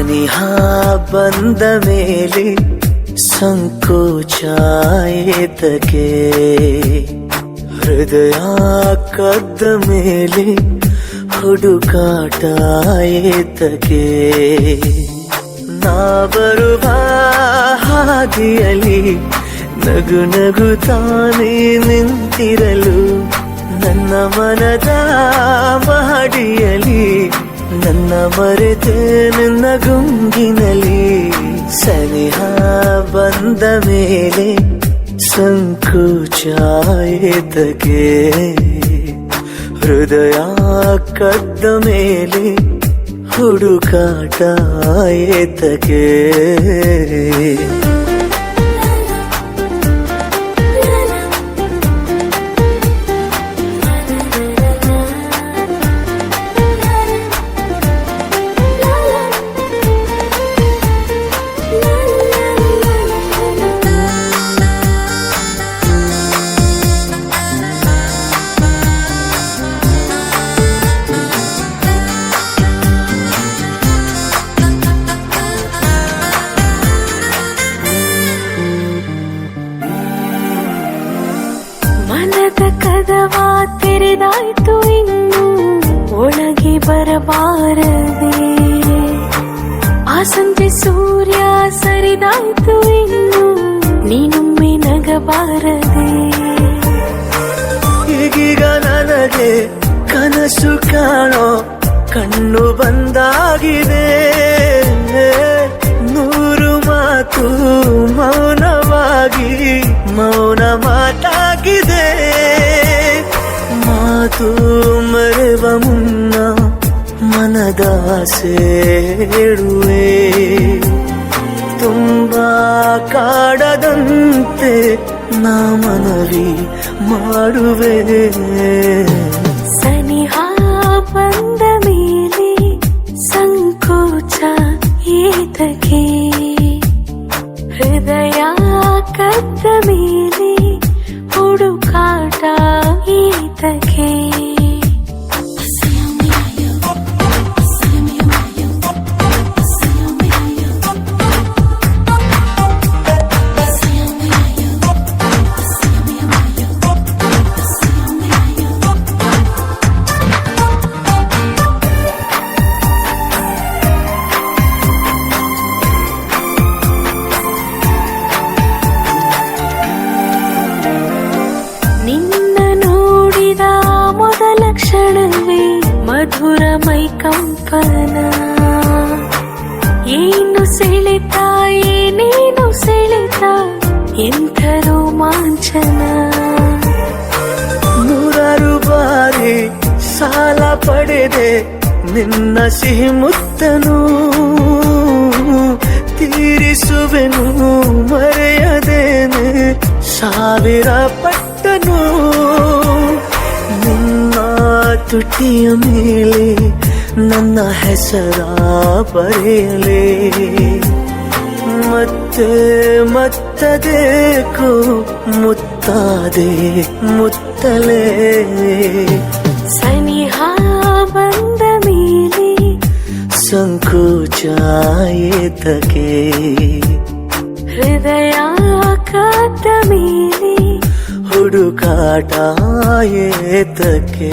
ಸನಿಹ ಬಂದ ಮೇಲೆ ಸಂಕೋಚ ಏತಕ್ಕೆ, ಹೃದಯ ಕದ್ದ ಮೇಲೆ ಹುಡುಕಾಟ ಏತಕ್ಕೆ. ನಾ ಬರುವ ಹಾದಿಯಲ್ಲಿ ನಗು ನಗುತ್ತಾನೆ ನಿಂತಿರಲು, ನನ್ನ ಮನದ ಮಹಡಿಯಲ್ಲಿ ನನ್ನ ಮರೆತೆ ನಿನ್ನ ಗುಂಗಿನಲ್ಲಿ. ಸನಿಹ ಬಂದ ಮೇಲೆ ಸಂಕೋಚ ಏತಕ್ಕೆ, ಹೃದಯ ಕದ್ದ ಮೇಲೆ ಹುಡುಕಾಟ ಏತಕ್ಕೆ. ಮನದ ಕದವ ತೆರೆದಾಯ್ತು, ಇನ್ನು ಒಳಗೆ ಬರಬಾರದೆ. ಆ ಸಂಜೆ ಸೂರ್ಯ ಸರಿದಾಯ್ತು, ಇನ್ನು ನೀನೊಮ್ಮೆ ನಗಬಾರದೆ. ಈಗೀಗ ನನಗೆ ಕನಸು ಕಾಣೋ ಕಣ್ಣು ಬಂದಾಗಿದೆ, ನೂರು ಮಾತು ಮೌನವಾಗಿ ಮೌನ ಮಾತಾಗಿದೆ. ಮಾತು ಮರೆವ ಮುನ್ನ ಮನದಾಸೆ ಹೇಳುವೆ, ತುಂಬಾ ಕಾಡದಂತೆ ನಾ ಮನವಿ ಮಾಡುವೆ. ಸನಿಹ ಬಂದ ಮೇಲೆ ಸಂಕೋಚ ಏತಕ್ಕೆ, ಹೃದಯ ಕದ್ದ ಮೇಲೆ ಹುಡುಕಾಟ ಏತಕ್ಕೆ. ಕ್ಷಣವೇ ಮಧುರ ಮೈಕಂಪನ, ಏನು ಸೆಳೆತ ಏನೇನು ಸೆಳೆತ ಎಂಥ ರೋಮಾಂಚನ. ನೂರಾರು ಬಾರಿ ಸಾಲ ಪಡೆದೆ ನಿನ್ನ ಸಿಹಿ ಮುತ್ತನು, ತೀರಿಸುವೆನು ಮರೆಯದೇನೆ ಸಾವಿರ ಪಟ್ಟನು. ತುಟಿಯ ಮೇಲೆ ನನ್ನ ಹೆಸರ ಬರೆಯಲೇ, ಮತ್ತೆ ಮತ್ತದೇಕೋ ಮುತ್ತಾದೆ ಮುತ್ತಲೇ. ಸನಿಹ ಬಂದ ಮೇಲೆ ಸಂಕೋಚ ಏತಕ್ಕೆ, ಹೃದಯ ಕದ್ದ ಮೇಲೆ ಹುಡುಕಾಟ ಏತಕ್ಕೆ.